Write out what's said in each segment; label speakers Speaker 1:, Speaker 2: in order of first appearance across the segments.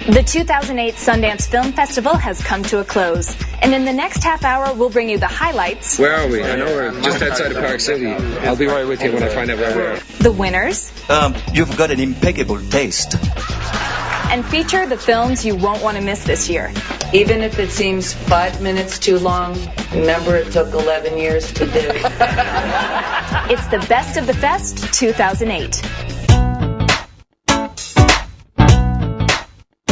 Speaker 1: The 2008 Sundance Film Festival has come to a close, and in the next half hour, we'll bring you the highlights.
Speaker 2: Where are we? I know we're just outside of Park City. I'll be right with you when I find out where we are.
Speaker 1: The winners.
Speaker 3: You've got an impeccable taste.
Speaker 1: And feature the films you won't want to miss this year.
Speaker 4: Even if it seems 5 minutes too long, remember it took 11 years to do.
Speaker 1: It's the Best of the Fest 2008.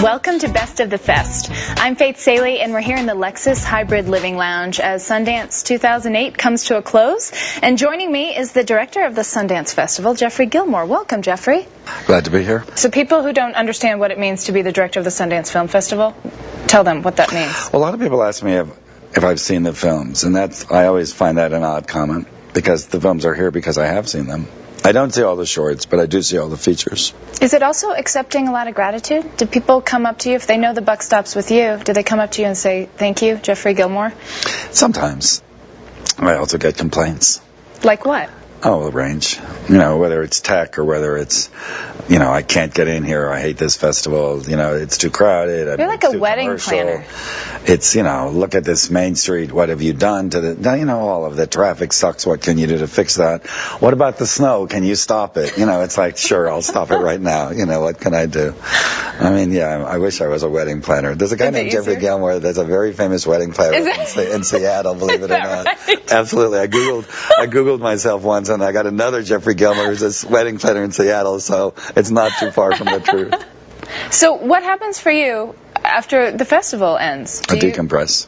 Speaker 1: Welcome to Best of the Fest. I'm Faith Saley, and we're here in the Lexus Hybrid Living Lounge as Sundance 2008 comes to a close. And joining me is the director of the Sundance Festival, Jeffrey Gilmore. Welcome, Jeffrey.
Speaker 5: Glad to be here.
Speaker 1: So people who don't understand what it means to be the director of the Sundance Film Festival, tell them what that means.
Speaker 5: Well, a lot of people ask me if I've seen the films, and I always find that an odd comment, because the films are here because I have seen them. I don't see all the shorts, but I do see all the features.
Speaker 1: Is it also accepting a lot of gratitude? Do people come up to you, if they know the buck stops with you, do they come up to you and say, thank you, Jeffrey Gilmore?
Speaker 5: Sometimes. I also get complaints.
Speaker 1: Like what?
Speaker 5: Oh, the range. You know, whether it's tech or whether it's, you know, I can't get in here, I hate this festival, you know, it's too crowded.
Speaker 1: You're like a wedding planner.
Speaker 5: It's, you know, look at this Main Street, what have you done to the, you know, all of the traffic sucks, what can you do to fix that? What about the snow, can you stop it? You know, it's like, sure, I'll stop it right now, you know, what can I do? I mean, yeah, I wish I was a wedding planner. There's a guy named Jeffrey Gilmore that's a very famous wedding planner in Seattle, believe it or not.
Speaker 1: Right?
Speaker 5: Absolutely. I Googled myself once, and I got another Jeffrey Gilmore who's a wedding planner in Seattle, so it's not too far from the truth.
Speaker 1: So what happens for you after the festival ends?
Speaker 5: I decompress.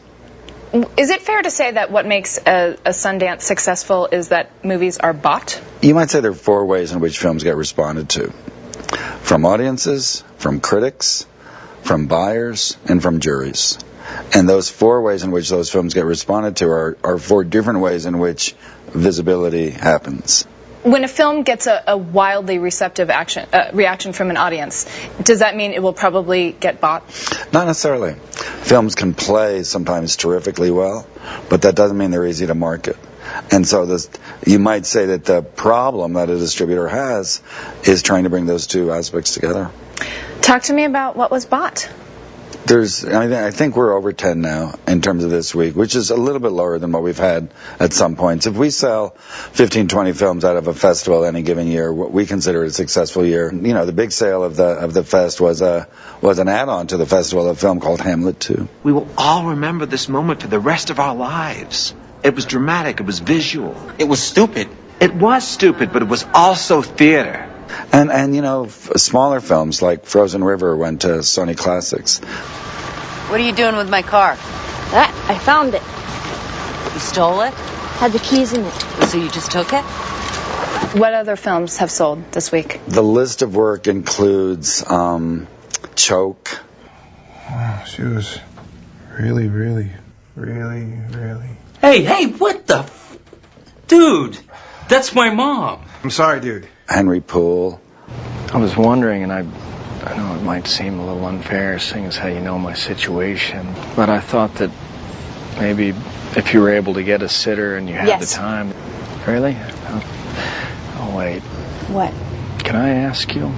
Speaker 1: Is it fair to say that what makes a Sundance successful is that movies are bought?
Speaker 5: You might say there are 4 ways in which films get responded to. From audiences, from critics, from buyers, and from juries. And those 4 ways in which those films get responded to are 4 different ways in which visibility happens.
Speaker 1: When a film gets a wildly receptive reaction from an audience, does that mean it will probably get bought?
Speaker 5: Not necessarily. Films can play sometimes terrifically well, but that doesn't mean they're easy to market. And so you might say that the problem that a distributor has is trying to bring those 2 aspects together.
Speaker 1: Talk to me about what was bought.
Speaker 5: I think we're over 10 now in terms of this week, which is a little bit lower than what we've had at some points. If we sell 15, 20 films out of a festival any given year, what we consider a successful year, you know, the big sale of the fest was an add-on to the festival, a film called Hamlet 2.
Speaker 6: We will all remember this moment for the rest of our lives. It was dramatic, it was visual.
Speaker 3: It was stupid.
Speaker 6: It was stupid, but it was also theater.
Speaker 5: And you know, smaller films like Frozen River went to Sony Classics.
Speaker 7: What are you doing with my car?
Speaker 8: I found it.
Speaker 7: You stole it?
Speaker 8: Had the keys in it.
Speaker 7: So you just took it?
Speaker 1: What other films have sold this week?
Speaker 5: The list of work includes Choke.
Speaker 9: Wow, she was really.
Speaker 10: Hey, what the Dude, that's my mom.
Speaker 9: I'm sorry, dude.
Speaker 5: Henry Poole.
Speaker 11: I was wondering, and I know it might seem a little unfair, seeing as how you know my situation, but I thought that maybe if you were able to get a sitter and you had the time. Really? Oh, wait.
Speaker 8: What?
Speaker 11: Can I ask you?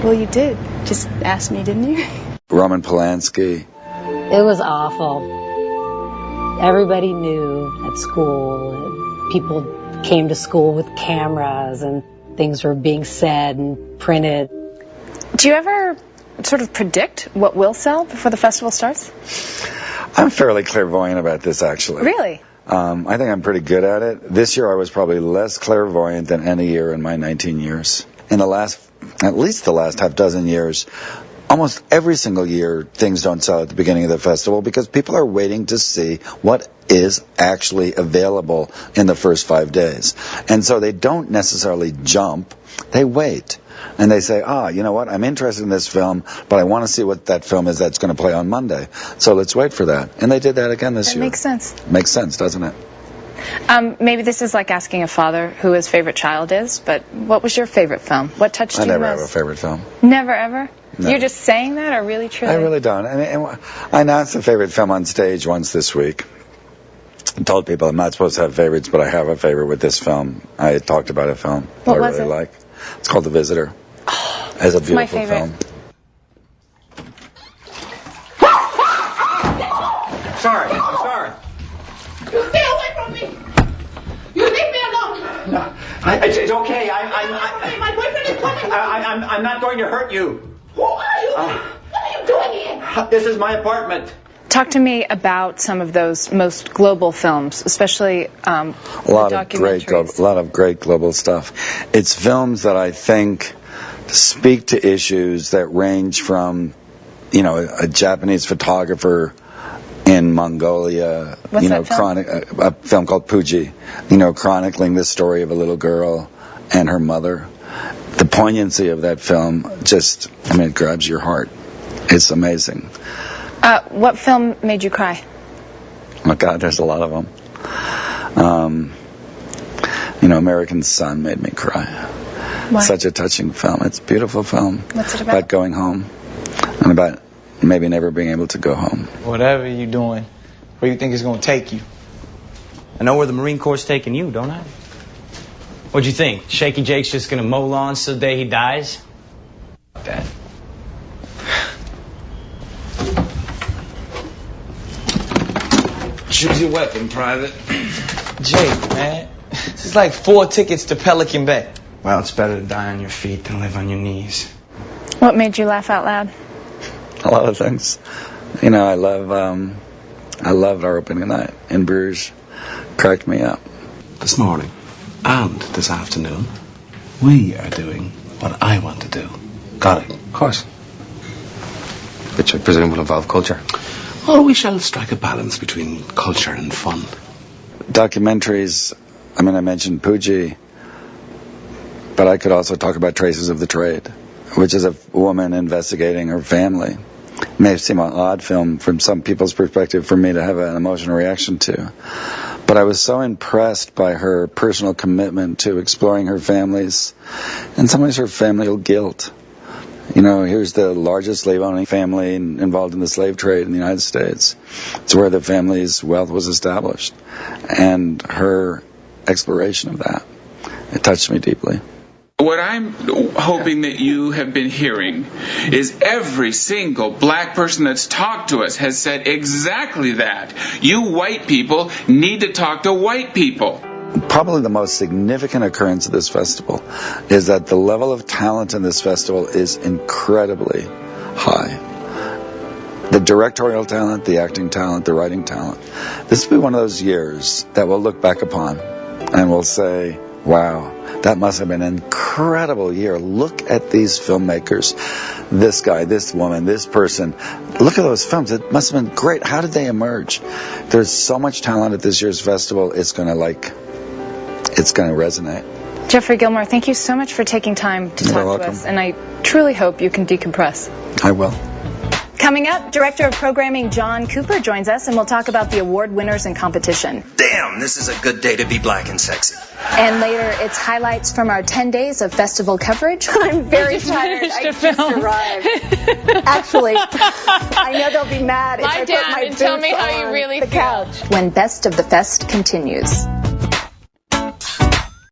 Speaker 8: Well, you did. Just ask me, didn't you?
Speaker 5: Roman Polanski.
Speaker 12: It was awful. Everybody knew at school, and people came to school with cameras, and things were being said and printed.
Speaker 1: Do you ever sort of predict what will sell before the festival starts?
Speaker 5: I'm fairly clairvoyant about this, actually.
Speaker 1: Really?
Speaker 5: I think I'm pretty good at it. This year I was probably less clairvoyant than any year in my 19 years. In at least the last half dozen years, almost every single year things don't sell at the beginning of the festival because people are waiting to see what is actually available in the first 5 days. And so they don't necessarily jump, they wait. And they say, you know what, I'm interested in this film, but I want to see what that film is that's going to play on Monday. So let's wait for that. And they did that again this year.
Speaker 1: That makes sense.
Speaker 5: Makes sense, doesn't it?
Speaker 1: Maybe this is like asking a father who his favorite child is, but what was your favorite film? What touched you most?
Speaker 5: I never have a favorite film.
Speaker 1: Never, ever?
Speaker 5: No.
Speaker 1: You're just saying that, or really, truly?
Speaker 5: I really don't. I mean, I announced a favorite film on stage once this week. I told people I'm not supposed to have favorites, but I have a favorite with this film. I talked about a film
Speaker 1: what
Speaker 5: I
Speaker 1: was
Speaker 5: really
Speaker 1: it?
Speaker 5: like. It's called The Visitor. It's a beautiful film.
Speaker 13: no. It's okay. My boyfriend is coming. I'm not going to hurt you. Who are you? What are you doing here? This is my apartment.
Speaker 1: Talk to me about some of those most global films, especially
Speaker 5: a lot of great global stuff. It's films that I think speak to issues that range from, a Japanese photographer in Mongolia, a film called Puji, chronicling the story of a little girl and her mother. The poignancy of that film it grabs your heart. It's amazing.
Speaker 1: What film made you cry?
Speaker 5: Oh God, there's a lot of them. American Son made me cry.
Speaker 1: Why?
Speaker 5: Such a touching film. It's a beautiful film.
Speaker 1: What's it about?
Speaker 5: About going home and about maybe never being able to go home.
Speaker 14: Whatever you're doing, where you think it's going to take you?
Speaker 15: I know where the Marine Corps is taking you, don't I? What'd you think? Shaky Jake's just going to mow lawns till the day he dies? That.
Speaker 14: Choose your weapon, Private. Jake, man. This is like 4 tickets to Pelican Bay. Well, it's better to die on your feet than live on your knees.
Speaker 1: What made you laugh out loud?
Speaker 5: A lot of things. I loved our opening night in Bruges. Cracked me up.
Speaker 16: This morning and this afternoon, we are doing what I want to do. Got it?
Speaker 2: Of course. Which I presume will involve culture.
Speaker 16: Well, we shall strike a balance between culture and fun.
Speaker 5: Documentaries, I mentioned Puji, but I could also talk about Traces of the Trade, which is a woman investigating her family. It may seem an odd film from some people's perspective for me to have an emotional reaction to, but I was so impressed by her personal commitment to exploring her family's, in some ways her familial guilt. Here's the largest slave-owning family involved in the slave trade in the United States. It's where the family's wealth was established. And her exploration of that, it touched me deeply.
Speaker 17: What I'm hoping that you have been hearing is every single black person that's talked to us has said exactly that. You white people need to talk to white people.
Speaker 5: Probably the most significant occurrence of this festival is that the level of talent in this festival is incredibly high. The directorial talent, the acting talent, the writing talent. This will be one of those years that we'll look back upon and we'll say, wow, that must have been an incredible year. Look at these filmmakers, this guy, this woman, this person. Look at those films. It must have been great. How did they emerge? There's so much talent at this year's festival. It's going to resonate.
Speaker 1: Jeffrey Gilmore, thank you so much for taking time to talk to us, and I truly hope you can decompress.
Speaker 5: I will.
Speaker 1: Coming up, Director of Programming John Cooper joins us, and we'll talk about the award winners in competition.
Speaker 18: Damn, this is a good day to be black and sexy.
Speaker 1: And later, it's highlights from our 10 days of festival coverage. I'm very tired. I just arrived. Actually, I know they'll be mad if I put my boots on the couch. When Best of the Fest continues.